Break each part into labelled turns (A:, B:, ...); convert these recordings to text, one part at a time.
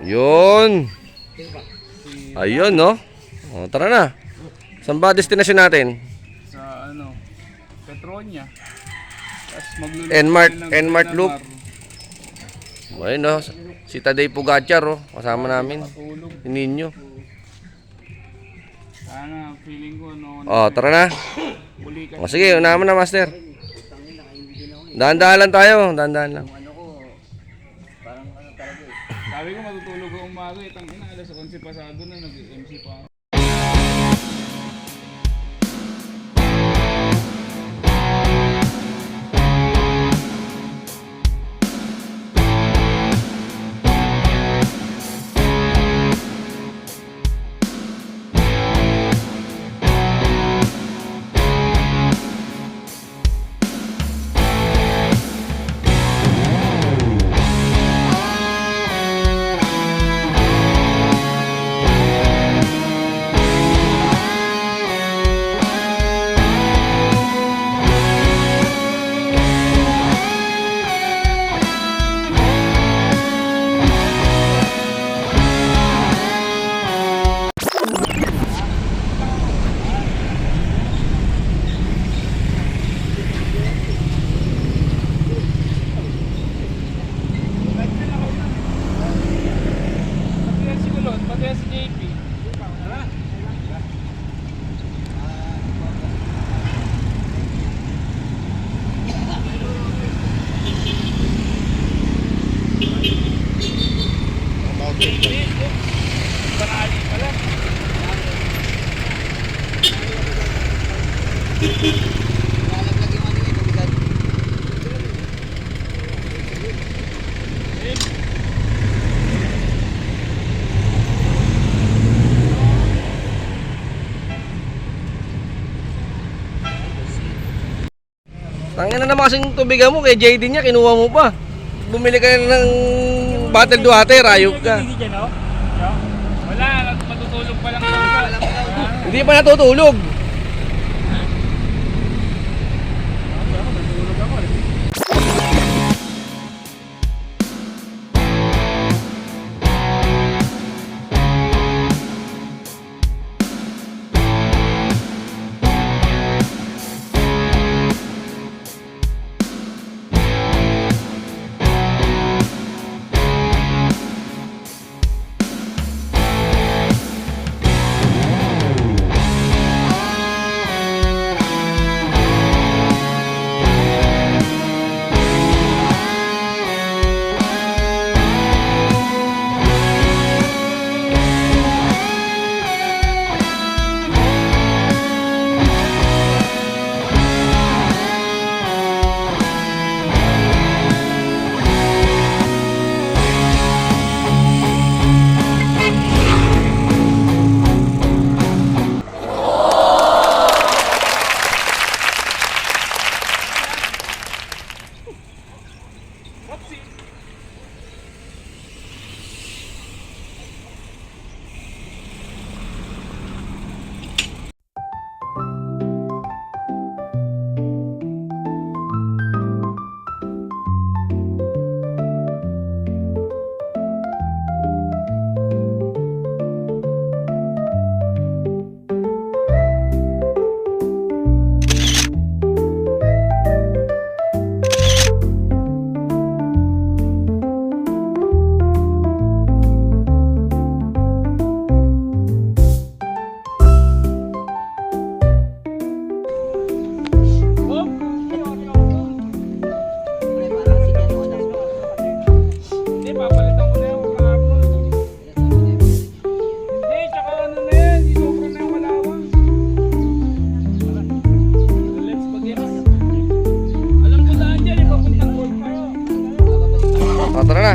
A: Yun. Ayun, no? O, tara na. Saan ba destination natin?
B: Sa ano, Petronia. Tapos magluluto
A: Enmart,
B: ng
A: Enmart Loop.
B: Mar.
A: Ayun, no? Si Taday Pugatyar, oh. Kasama namin.
B: Matulog.
A: Si Ninyo.
B: Sana, feeling ko, no.
A: O, tara na.
B: Uli ka.
A: O, sige, unahan mo na, Master. Dahan-dahan lang tayo. Dahan-dahan lang.
B: Sabi ko matutulog ko umaga, itang ina, alas 11 pasado na, nag-MC pa ako. Pati si JP. Barali pala.
A: Tangina na kasing tubigan mo kay JD niya, kinuha mo pa. Bumili ka ng bottle water, ayok ka.
B: Wala, matutulog pa lang siya.
A: Hindi pa natutulog. Tara na.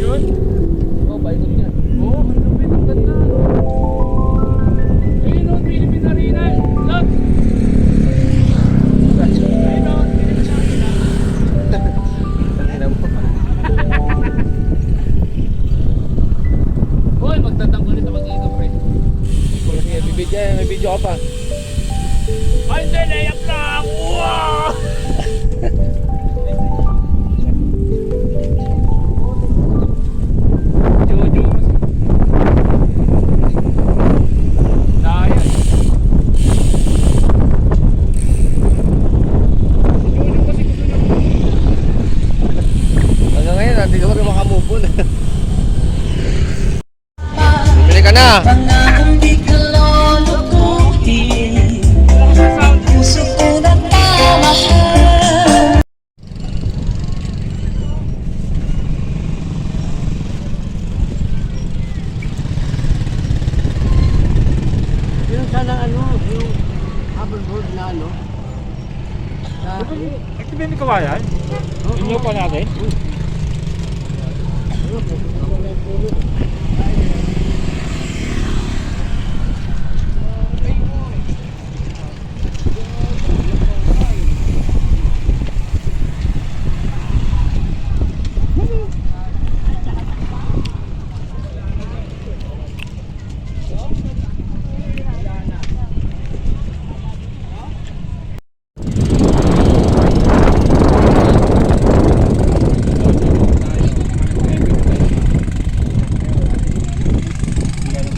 B: yun?
A: Oo, paikot yan.
B: Oo, ang lupit, ang ganda. Ayun o, Philippine Arena. Look! Ayun o, Philippine Arena.
A: Tangina mo.
B: Hoy, magtatangko nito mag-iinom, pre.
A: Sige, may video ka pa.
B: Ay, hindi, layap lang! Wow! Jojo. Daya. Jojo kasi gusto niya.
A: Hanggang ngayon, hindi ka pa rin makamove on. Bumili ka na!
C: Pangakong di ka lulutuin. Puso ko nagmamahal.
D: Yung sana ano, yung hoverboard na ano.
B: Active ni kawayan? Inyo pa natin?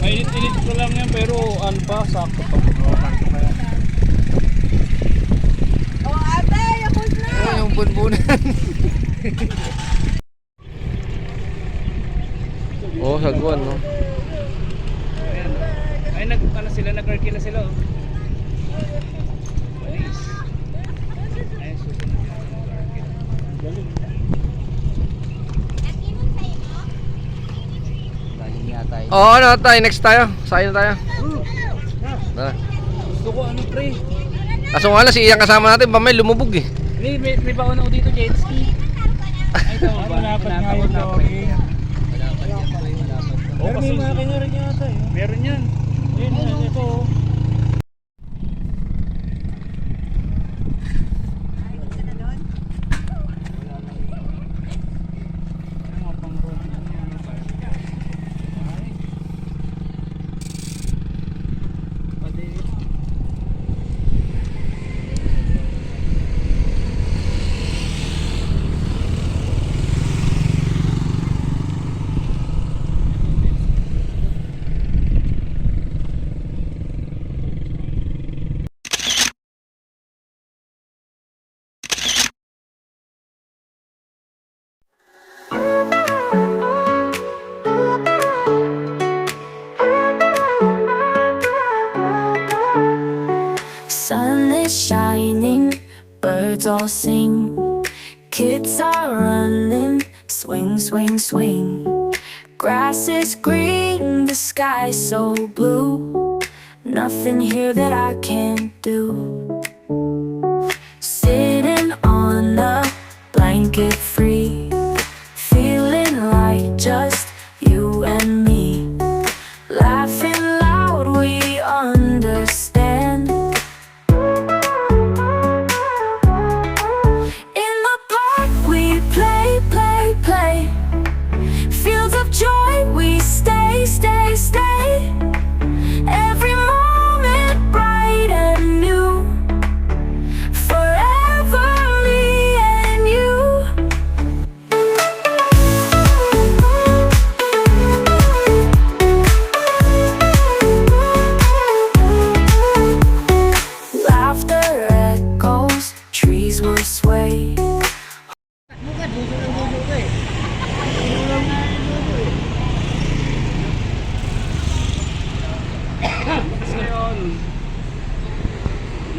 B: Mainit-init ko lang yan pero ano pa, sakto pa.
A: Ano yung bunbunan? Oo, sagwan, no?
B: Ayan. Ay, ano sila, nag-arcade na sila. Oh. Palis. Ay, susunod na nag-arcade. Galing.
D: Galing yata eh.
A: Oo, ano tayo? Next tayo. Sayo na tayo. Tara.
B: Gusto ko ano, pre.
A: Kaso nga lang, si Iyang kasama natin, may lumubog eh.
B: May baon ako dito, jet ski. Ay, tama ba? Malapat nga yun, pre.
D: Pero may makina rin yata eh.
B: Meron yan. Ayun, ito. Oh.
C: Sun is shining, birds all sing. Kids are running, swing, swing, swing. Grass is green, the sky's so blue. Nothing here that I can't do. Sitting on a blanket free, feeling like just you and me. Laughing loud, we understand. In the park we play, play, play. Fields of joy we stay, stay, stay. Every moment bright and new. Forever me and you. Laughter echoes, trees will sway.
B: Ngayon,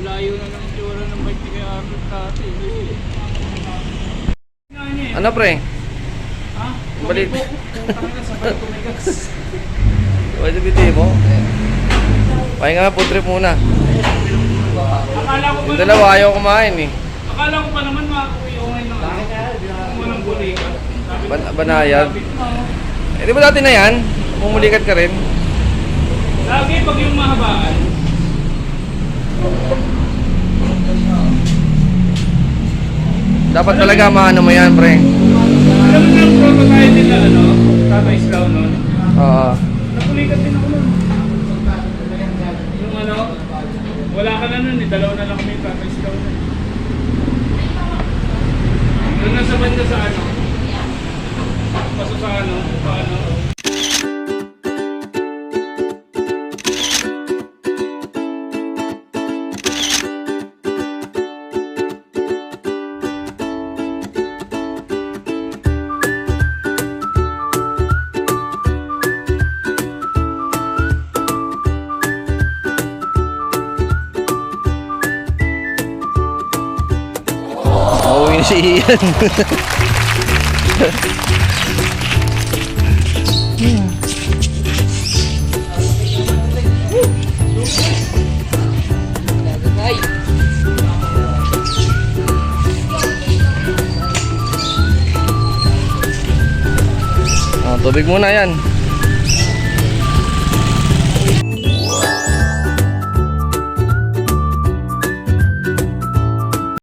B: layo na ng itsura ng bike ni Kuya Arnold dati.
A: Ano pre?
B: Ha?
A: Balit.
B: Putang na sa bike tumigas.
A: Pwede biti mo? Pahinga nga, food trip muna.
B: Akala ko
A: Yung
B: pa
A: dalawa ayaw kumain eh.
B: Akala ko pa naman makakuwi ko ngayon ng ano. Walang bulikan.
A: Banayad. Eh, di ba dati na yan? Mumulikat ka rin.
B: Lagi pag yung mahabaan.
A: Dapat talaga maano mo yan, pre.
B: Alam mo na yung prototype nila, ano? Tatay Slow nun.
A: Oo.
B: Napulikat din ako nun. Yung ano, wala ka na nun eh. Dalawa na lang kami Tatay Slow nun. Doon nasa banda sa ano? Paso sa ano? Paano?
A: Uuwi na si Ian. Tubig muna yan.